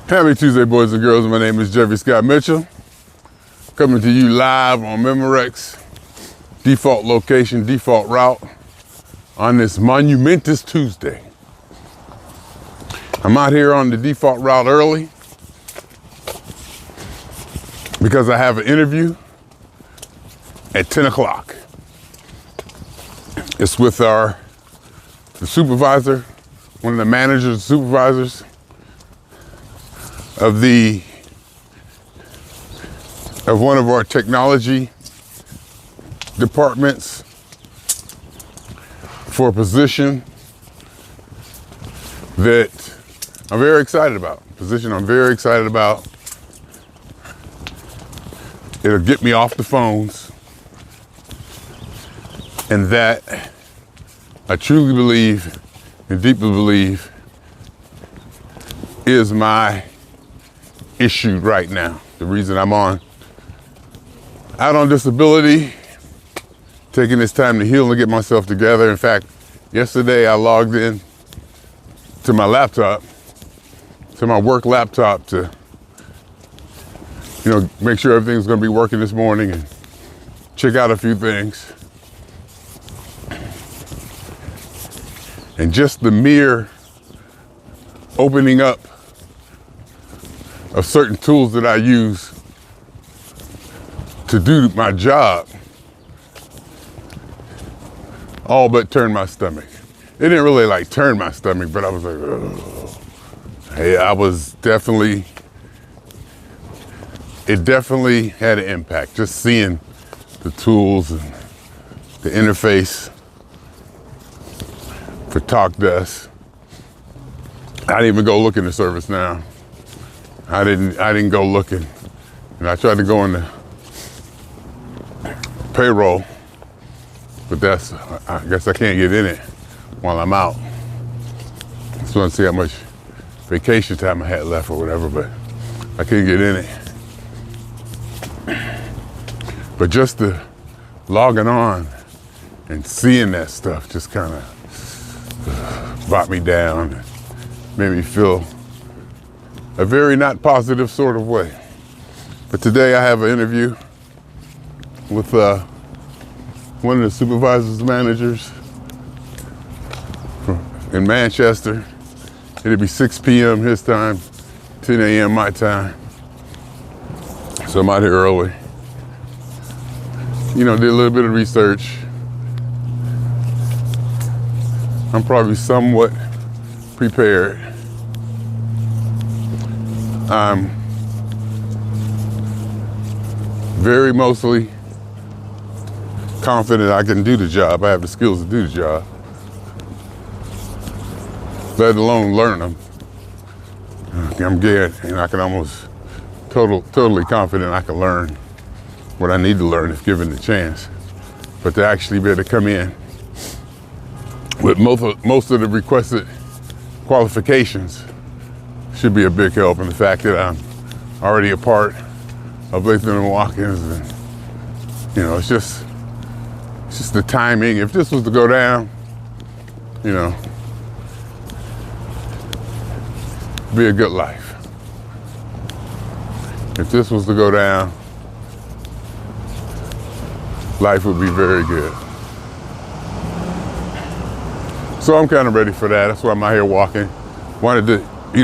Happy Tuesday, boys and girls. My name is Jeffery Scott Mitchell, coming to you live on Memorex, default location, default route, on this monumentous Tuesday. I'm out here on the default route early because I have an interview at 10 o'clock. It's with the supervisor, one of the managers, supervisors of one of our technology departments for a position that I'm very excited about. It'll get me off the phones, and that I truly believe and deeply believe is my issue right now. The reason I'm out on disability, taking this time to heal and get myself together. In fact, yesterday I logged in to my laptop, to my work laptop, to make sure everything's gonna be working this morning and check out a few things. And just the mere opening up of certain tools that I use to do my job all but turned my stomach. It didn't really turn my stomach, but I was like, oh. Hey, it definitely had an impact. Just seeing the tools and the interface for TalkDesk. I didn't even go looking at ServiceNow. I didn't go looking. And I tried to go into payroll, but I guess I can't get in it while I'm out. Just want to see how much vacation time I had left or whatever, but I couldn't get in it. But just the logging on and seeing that stuff just kind of brought me down and made me feel a very not positive sort of way. But today I have an interview with one of the supervisors, managers in Manchester. It'll be 6 p.m. his time, 10 a.m. my time. So I'm out here early. Did a little bit of research. I'm probably somewhat prepared. I'm very mostly confident I can do the job. I have the skills to do the job, let alone learn them. I'm good, and I can almost totally confident I can learn what I need to learn if given the chance. But to actually be able to come in with most of the requested qualifications should be a big help. And the fact that I'm already a part of Latham and Watkins, and it's just the timing. If this was to go down, be a good life. If this was to go down, life would be very good. So I'm kind of ready for that. That's why I'm out here walking. Wanted to,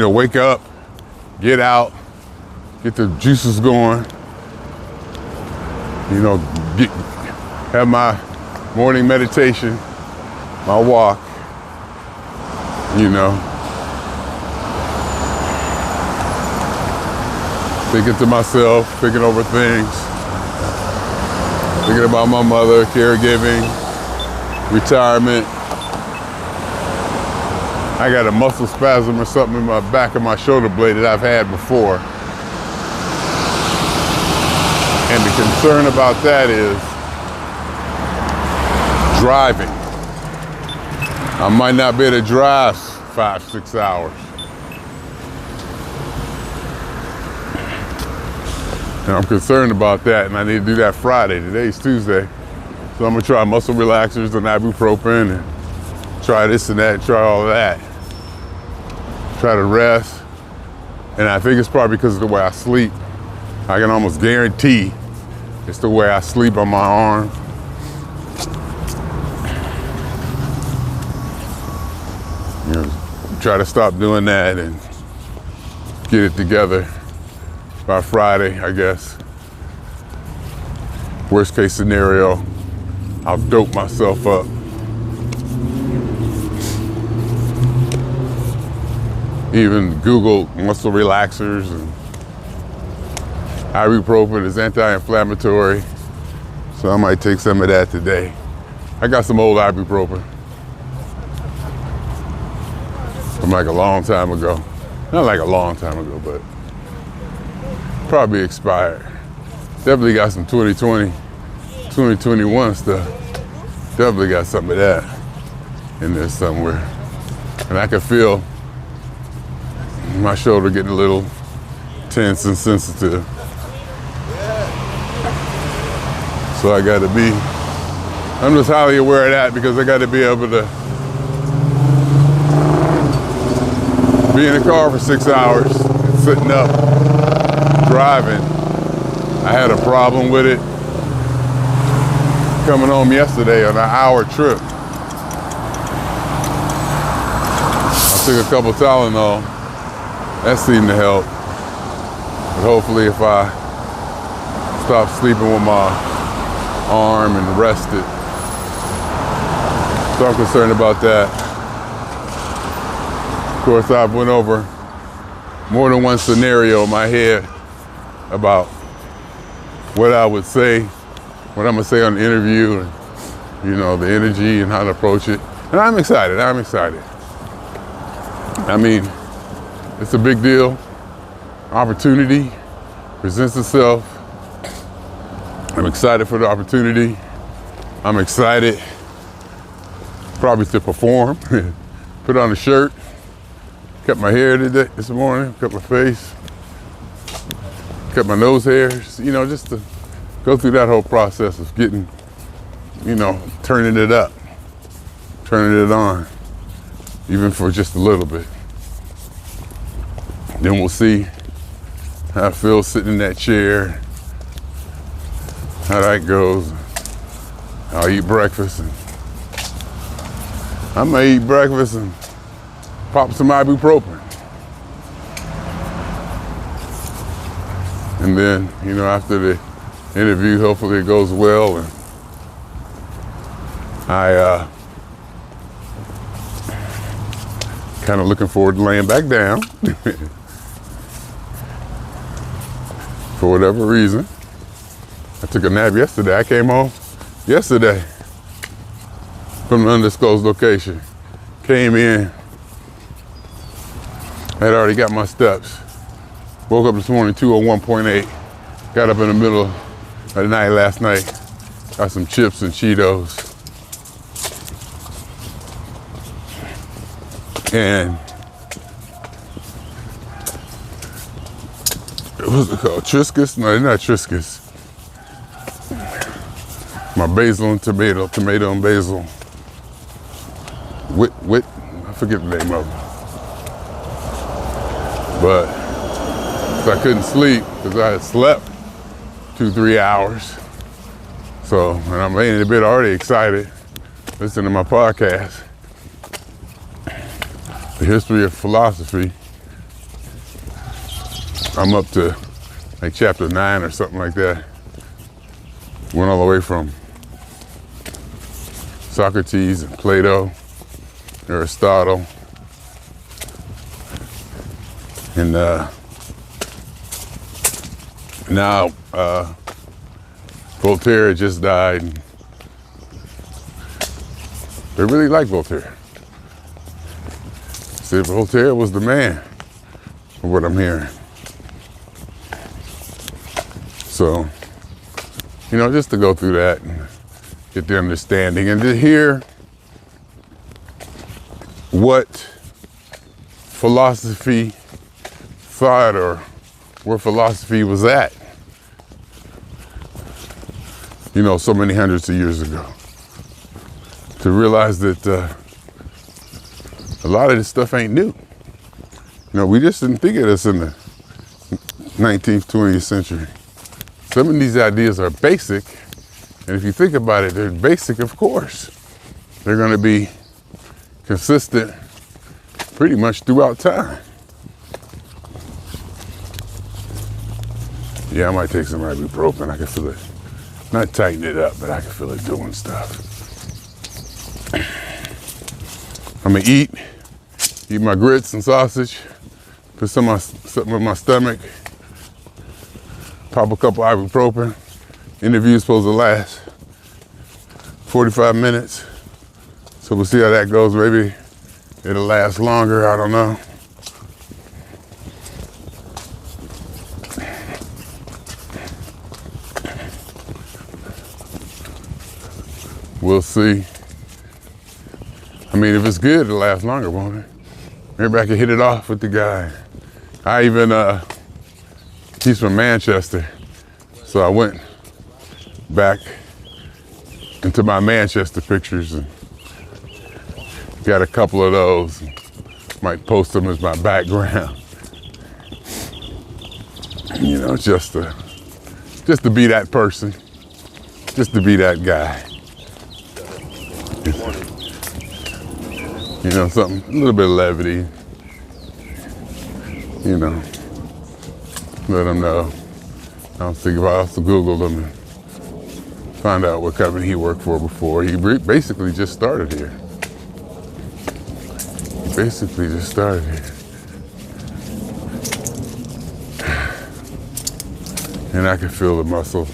wake up, get out, get the juices going, have my morning meditation, my walk, thinking to myself, thinking over things, thinking about my mother, caregiving, retirement. I got a muscle spasm or something in my back of my shoulder blade that I've had before. And the concern about that is driving. I might not be able to drive 5-6 hours. And I'm concerned about that, and I need to do that Friday. Today's Tuesday. So I'm gonna try muscle relaxers and ibuprofen and try this and that, try all of that. Try to rest And I think it's probably because of the way I sleep. I can almost guarantee it's the way I sleep on my arm. You know, try to stop doing that and get it together by Friday, I guess. Worst case scenario, I'll dope myself up. Even Google muscle relaxers, and ibuprofen is anti-inflammatory, so I might take some of that today. I got some old ibuprofen from like a long time ago. Not like a long time ago, but probably expired. Definitely got some 2020, 2021 stuff. Definitely got some of that in there somewhere. And I can feel my shoulder getting a little tense and sensitive. So I gotta be, I'm just highly aware of that because I gotta be able to be in the car for 6 hours, sitting up, driving. I had a problem with it coming home yesterday on an hour trip. I took a couple Tylenol. That seemed to help. But hopefully if I stop sleeping with my arm and rest it. So I'm concerned about that. Of course, I've went over more than one scenario in my head about what I would say, what I'm gonna say on the interview, and you know, the energy and how to approach it. And I'm excited. I mean, it's a big deal. Opportunity presents itself. I'm excited for the opportunity. I'm excited probably to perform, put on a shirt, cut my hair today, this morning, cut my face, cut my nose hairs, you know, just to go through that whole process of getting, you know, turning it up, turning it on, even for just a little bit. Then we'll see how I feel sitting in that chair, how that goes. I'll eat breakfast, and I may eat breakfast and pop some ibuprofen. And then, you know, after the interview, hopefully it goes well, and I kind of looking forward to laying back down. For whatever reason. I took a nap yesterday. I came home yesterday from an undisclosed location. Came in, had already got my steps. Woke up this morning, 201.8. Got up in the middle of the night last night. Got some chips and Cheetos. And what's it called? Triscuits? No, they're not Triscuits. My basil and tomato and basil. Wit, I forget the name of it. But I couldn't sleep because I had slept 2-3 hours. So, and I'm laying in bed already excited, listening to my podcast, The History of Philosophy. I'm up to like chapter 9 or something like that. Went all the way from Socrates and Plato, Aristotle, and now Voltaire just died. They really like Voltaire. See, Voltaire was the man, from what I'm hearing. So, you know, just to go through that and get the understanding and to hear what philosophy thought or where philosophy was at, you know, so many hundreds of years ago. To realize that a lot of this stuff ain't new. You know, we just didn't think of this in the 19th, 20th century. Some of these ideas are basic, and if you think about it, they're basic, of course. They're going to be consistent pretty much throughout time. Yeah, I might take some ibuprofen. I can feel it, not tighten it up, but I can feel it doing stuff. I'm gonna eat my grits and sausage, put something in my stomach, pop a couple ibuprofen. Interview's supposed to last 45 minutes. So we'll see how that goes. Maybe it'll last longer, I don't know. We'll see. I mean, if it's good, it'll last longer, won't it? Maybe I can hit it off with the guy. I even, he's from Manchester. So I went back into my Manchester pictures and got a couple of those. Might post them as my background. You know, just to be that person, just to be that guy. You know, something, a little bit of levity. You know, let them know. I also Googled him and found out what company he worked for before. He basically just started here. And I can feel the muscle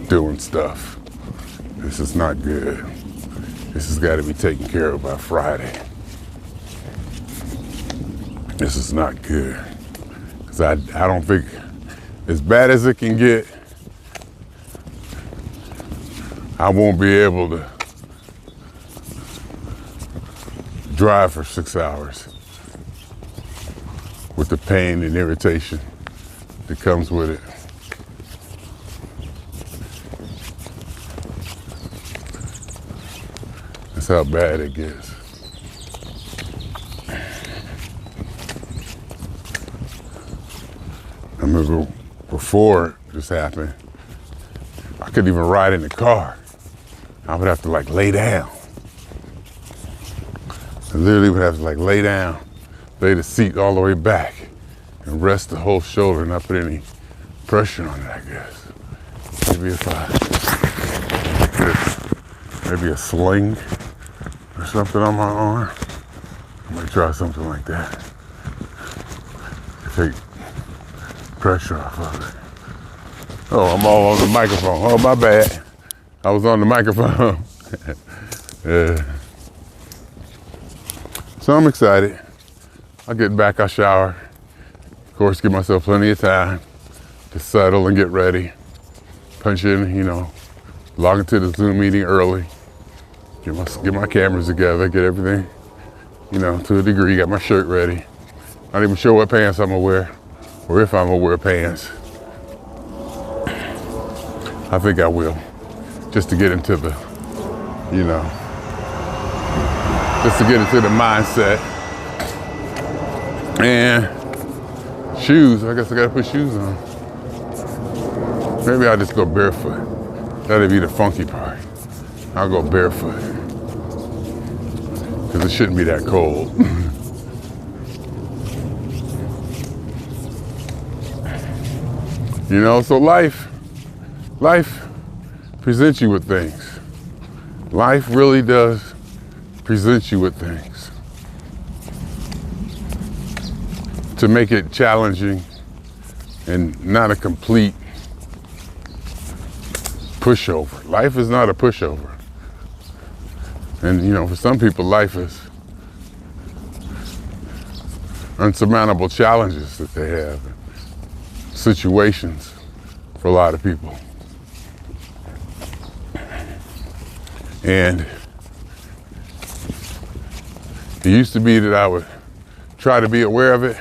doing stuff. This is not good. This has got to be taken care of by Friday. This is not good. Because I don't think, as bad as it can get, I won't be able to drive for 6 hours with the pain and irritation that comes with it. That's how bad it gets. I remember before this happened, I couldn't even ride in the car. I would have to lay down. I literally would have to lay down, lay the seat all the way back and rest the whole shoulder and not put any pressure on it, I guess. Maybe if I put maybe a sling or something on my arm, I might try something like that to take pressure off of it. Oh, I'm all on the microphone. Oh, my bad. I was on the microphone. So I'm excited. I'll get back, I'll shower. Of course, give myself plenty of time to settle and get ready. Punch in, log into the Zoom meeting early. Get my cameras together, get everything, to a degree. Got my shirt ready. Not even sure what pants I'm gonna wear, or if I'm gonna wear pants. I think I will, just to get into the, just to get into the mindset. And shoes, I guess I gotta put shoes on. Maybe I'll just go barefoot. That'll be the funky part. I'll go barefoot. Because it shouldn't be that cold. So life presents you with things. Life really does present you with things to make it challenging and not a complete pushover. Life is not a pushover. And for some people, life is unsurmountable challenges that they have, situations for a lot of people. And it used to be that I would try to be aware of it.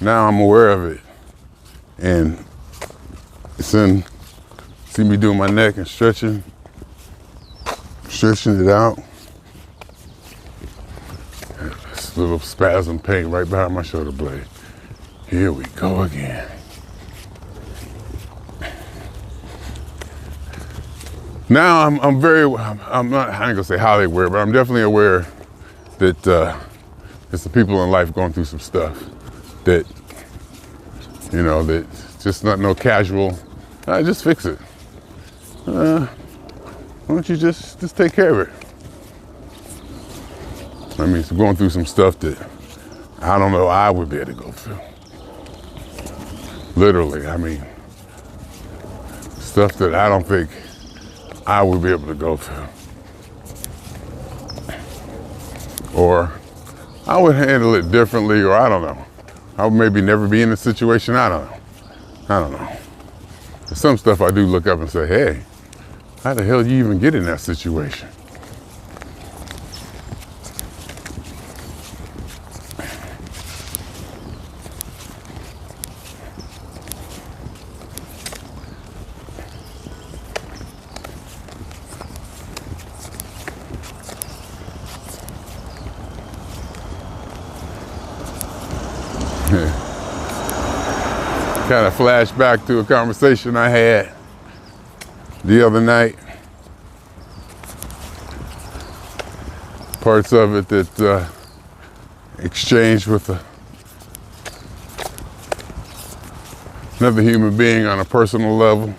Now I'm aware of it. And see me doing my neck and stretching it out. little spasm pain right behind my shoulder blade. Here we go again. Now I'm not, I ain't gonna say highly aware, but I'm definitely aware that it's the people in life going through some stuff that, you know, that just not no casual, just fix it. Why don't you just take care of it? I mean, it's going through some stuff that I don't know I would be able to go through. Literally, I mean, stuff that I don't think I would be able to go through. Or I would handle it differently, or I don't know. I would maybe never be in a situation, I don't know. There's some stuff I do look up and say, hey, how the hell do you even get in that situation? Kind of flash back to a conversation I had the other night. Parts of it that exchanged with another human being on a personal level.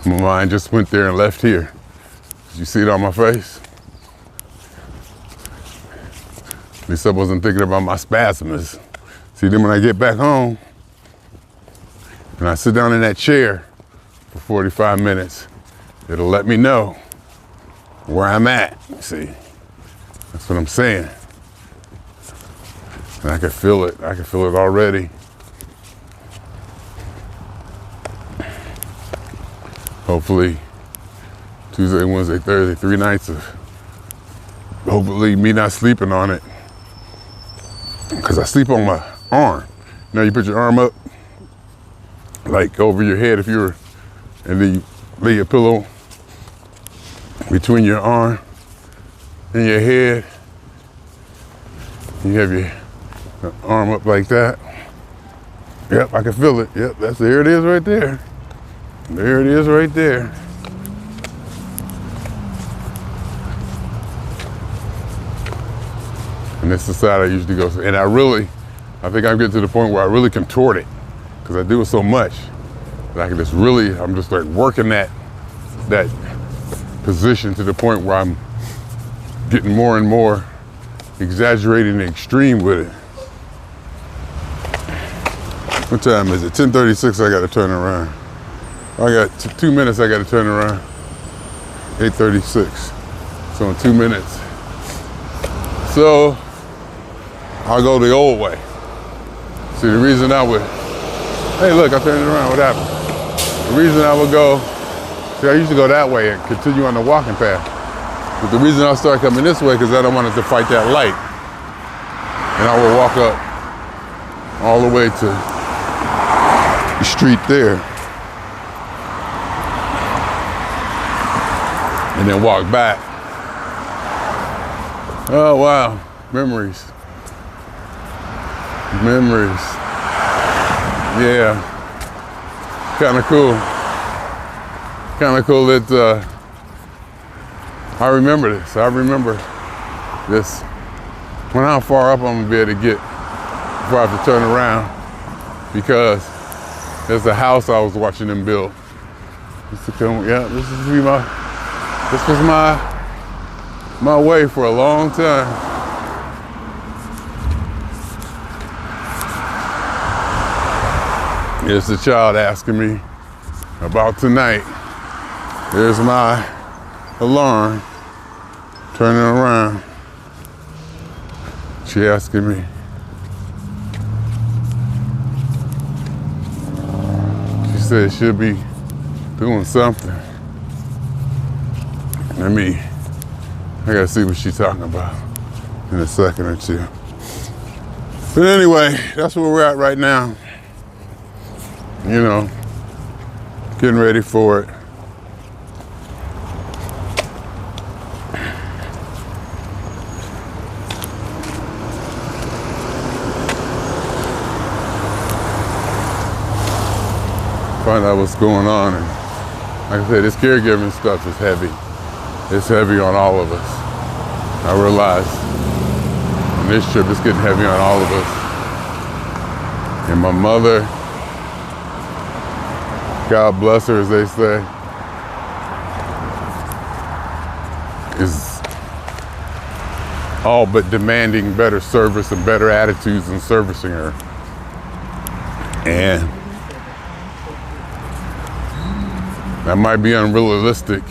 My mind just went there and left here. Did you see it on my face? At least I wasn't thinking about my spasms. See, then when I get back home and I sit down in that chair for 45 minutes, it'll let me know where I'm at. See, that's what I'm saying. And I can feel it. I can feel it already. Hopefully, Tuesday, Wednesday, Thursday, 3 nights of hopefully me not sleeping on it. Because I sleep on my arm. You know, you put your arm up, like over your head if you're, and then you lay your pillow between your arm and your head. You have your arm up like that. Yep, I can feel it. Yep, there it is right there. There it is right there. And this is the side I usually go through. And I think I'm getting to the point where I really contort it because I do it so much that I can just really, I'm just like working that position to the point where I'm getting more and more exaggerating and extreme with it. What time is it? 10:36, I gotta turn around. I got 2 minutes I gotta turn around. 8:36, so in 2 minutes. So, I'll go the old way. See, the reason I would, hey look, I turned it around, what happened? The reason I would go, see I used to go that way and continue on the walking path. But the reason I started coming this way, because I don't want it to fight that light. And I would walk up all the way to the street there. And then walk back. Oh wow, memories. Memories. Yeah. Kind of cool. Kind of cool that I remember this. I remember this. When how far up I'm gonna be able to get before I have to turn around, because there's a house I was watching them build. This was my way for a long time. Here's the child asking me about tonight. There's my alarm turning around. She asking me. She said she'll be doing something. I gotta see what she's talking about in a second or two. But anyway, that's where we're at right now. You know, getting ready for it. find out what's going on. And like I said, this caregiving stuff is heavy. It's heavy on all of us. I realize on this trip, it's getting heavy on all of us. And my mother, God bless her, as they say, is all but demanding better service and better attitudes in servicing her. And that might be unrealistic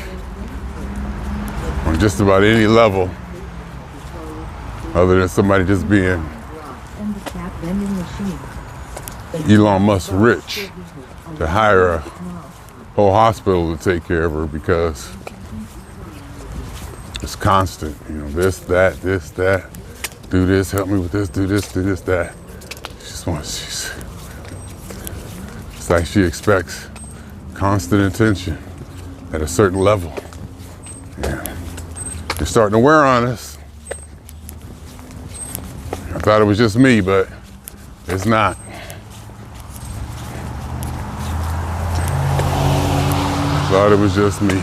on just about any level, other than somebody just being Elon Musk rich to hire a whole hospital to take care of her, because it's constant, you know, this, that, do this, help me with this, do this, that. It's like she expects constant attention at a certain level. Yeah. It's starting to wear on us. I thought it was just me, but it's not. I thought it was just me,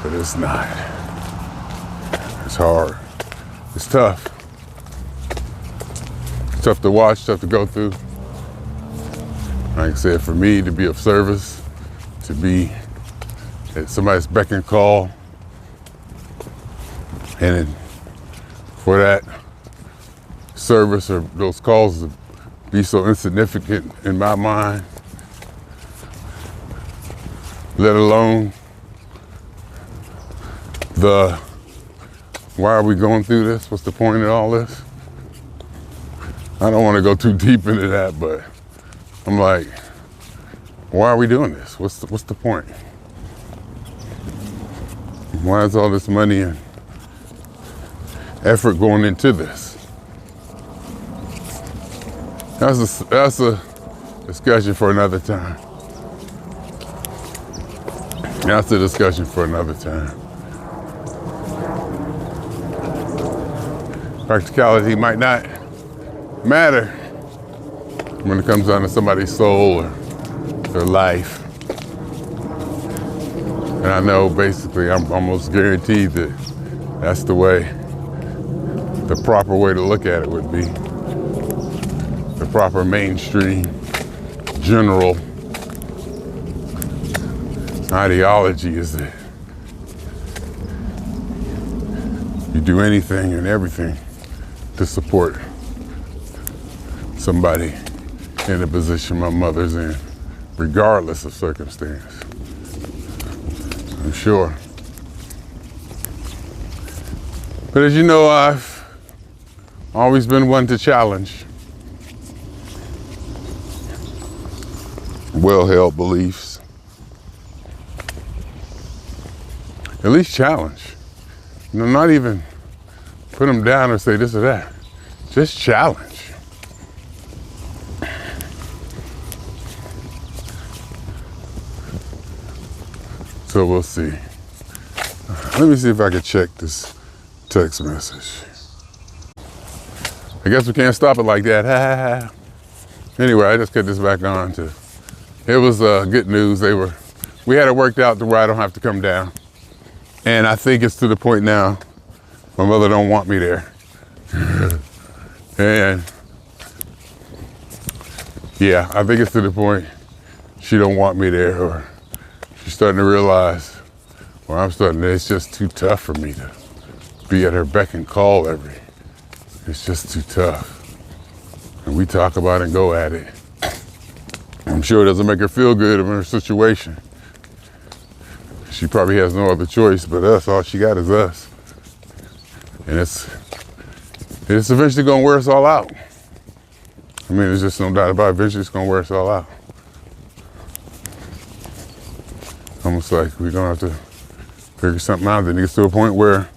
but it's not. It's hard. It's tough. It's tough to watch, tough to go through. Like I said, for me to be of service, to be at somebody's beck and call, and for that service or those calls to be so insignificant in my mind, let alone the, why are we going through this? What's the point of all this? I don't want to go too deep into that, but I'm like, why are we doing this? What's the point? Why is all this money and effort going into this? That's a discussion for another time. That's a discussion for another time. Practicality might not matter when it comes down to somebody's soul or their life. And I know basically I'm almost guaranteed that that's the way, the proper way to look at it would be. The proper mainstream, general ideology is that you do anything and everything to support somebody in the position my mother's in, regardless of circumstance. I'm sure. But as you know, I've always been one to challenge well-held beliefs. At least challenge. You know, not even put them down or say this or that. Just challenge. So we'll see. Let me see if I can check this text message. I guess we can't stop it like that. Anyway, I just cut this back on to, it was good news. We had it worked out to where I don't have to come down. And I think it's to the point now, my mother don't want me there. And yeah, I think it's to the point she don't want me there, or she's starting to realize, or I'm starting to, it's just too tough for me to be at her beck and call it's just too tough. And we talk about it and go at it. I'm sure it doesn't make her feel good in her situation. She probably has no other choice but us. All she got is us. And it's eventually gonna wear us all out. I mean, there's just no doubt about it. Eventually it's gonna wear us all out. Almost like we're gonna have to figure something out. Then it gets to a point where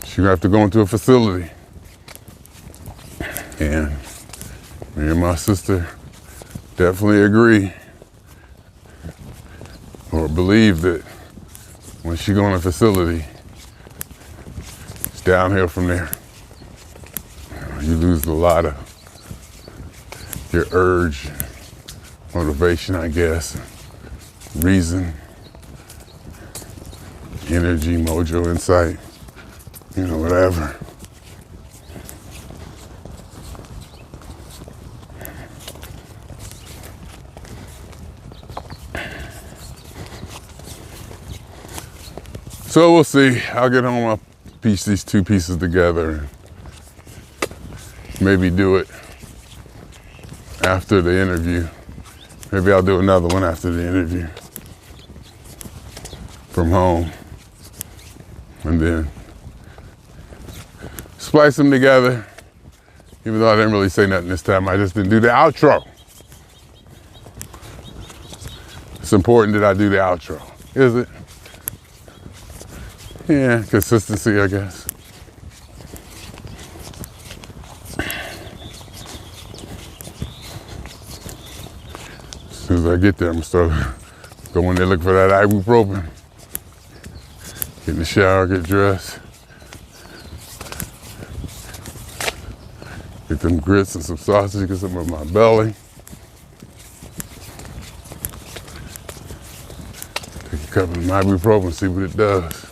she's gonna have to go into a facility. And me and my sister definitely agree or believe that when she go in a facility, it's downhill from there. You lose a lot of your urge, motivation, I guess, reason, energy, mojo, insight, whatever. So we'll see. I'll get home, I'll piece these two pieces together, and maybe do it after the interview. Maybe I'll do another one after the interview from home, and then splice them together. Even though I didn't really say nothing this time, I just didn't do the outro. It's important that I do the outro, is it? Yeah, consistency, I guess. As soon as I get there, I'm gonna start going there looking for that ibuprofen. Get in the shower, get dressed. Get them grits and some sausage, get some in my belly. Take a couple of ibuprofen, see what it does.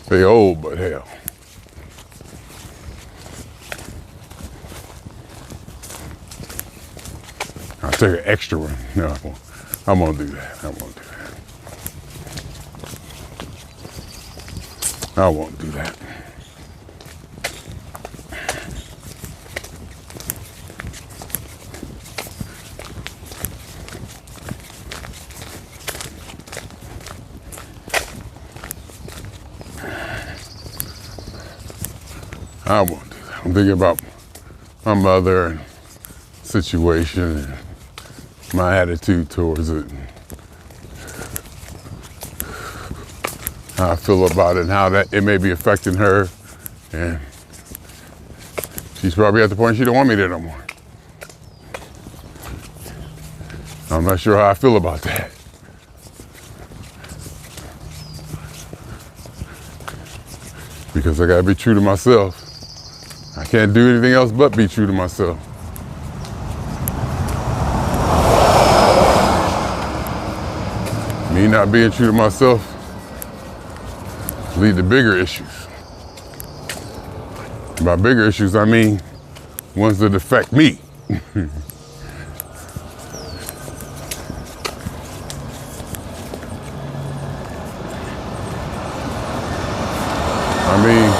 They old, but hell. I'll take an extra one. No, I won't do that. I won't do that. I won't do that. I won't do that. I'm thinking about my mother and situation and my attitude towards it, and how I feel about it, and how that it may be affecting her. And she's probably at the point she don't want me there no more. I'm not sure how I feel about that. Because I gotta be true to myself. I can't do anything else but be true to myself. Me not being true to myself lead to bigger issues. By bigger issues, I mean ones that affect me. I mean,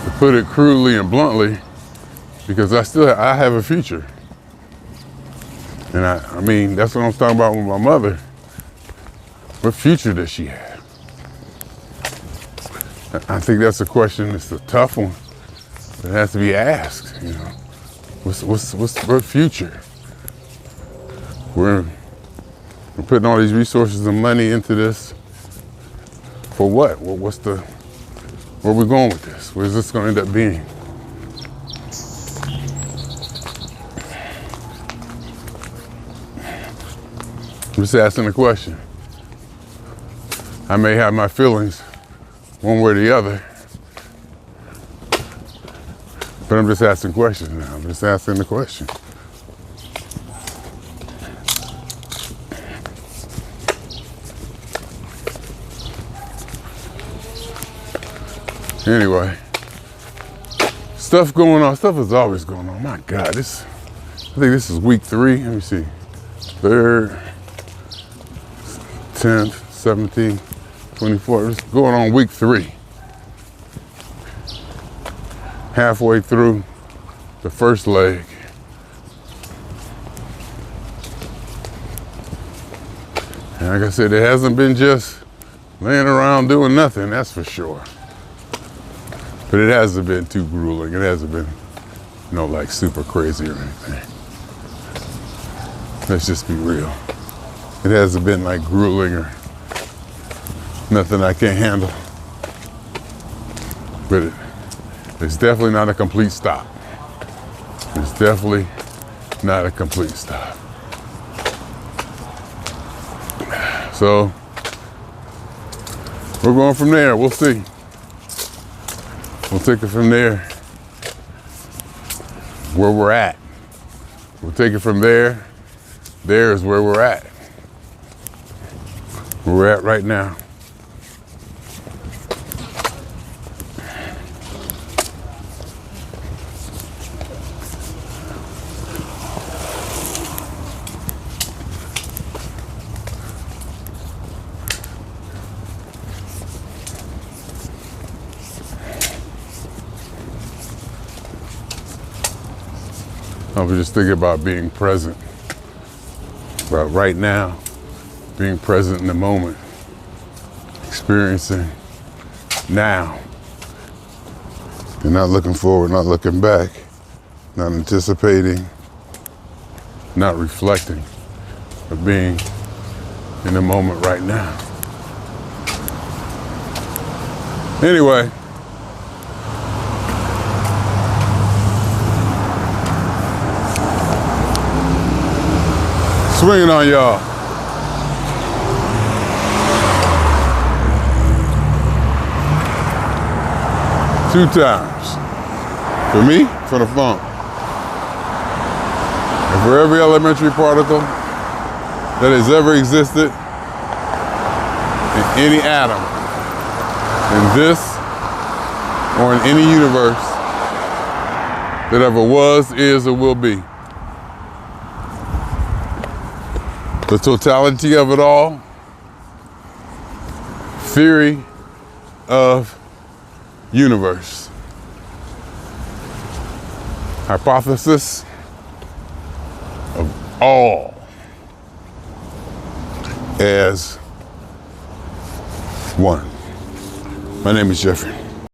to put it crudely and bluntly, because I have a future. And I mean, that's what I'm talking about with my mother. What future does she have? I think that's a question, it's a tough one, but it has to be asked, What future? We're putting all these resources and money into this. For what? Where are we going with this? Where's this going to end up being? I'm just asking the question. I may have my feelings one way or the other, but I'm just asking questions now. I'm just asking the question. Anyway, stuff going on. Stuff is always going on. My God, I think this is week 3. Let me see. 3rd, 10th, 17th, 24th. It's going on week 3. Halfway through the first leg. And like I said, it hasn't been just laying around doing nothing, that's for sure. But it hasn't been too grueling. It hasn't been, like super crazy or anything. Let's just be real. It hasn't been like grueling or nothing I can't handle. But it's definitely not a complete stop. It's definitely not a complete stop. So we're going from there. We'll see. We'll take it from there, where we're at. We'll take it from there. There is where we're at. Where we're at right now. I was just thinking about being present, about right now, being present in the moment, experiencing now, and not looking forward, not looking back, not anticipating, not reflecting, but being in the moment right now. Anyway, swinging on y'all. Two times. For me, for the funk. And for every elementary particle that has ever existed in any atom, in this or in any universe that ever was, is, or will be. The totality of it all, theory of universe, hypothesis of all as one. My name is Jeffery.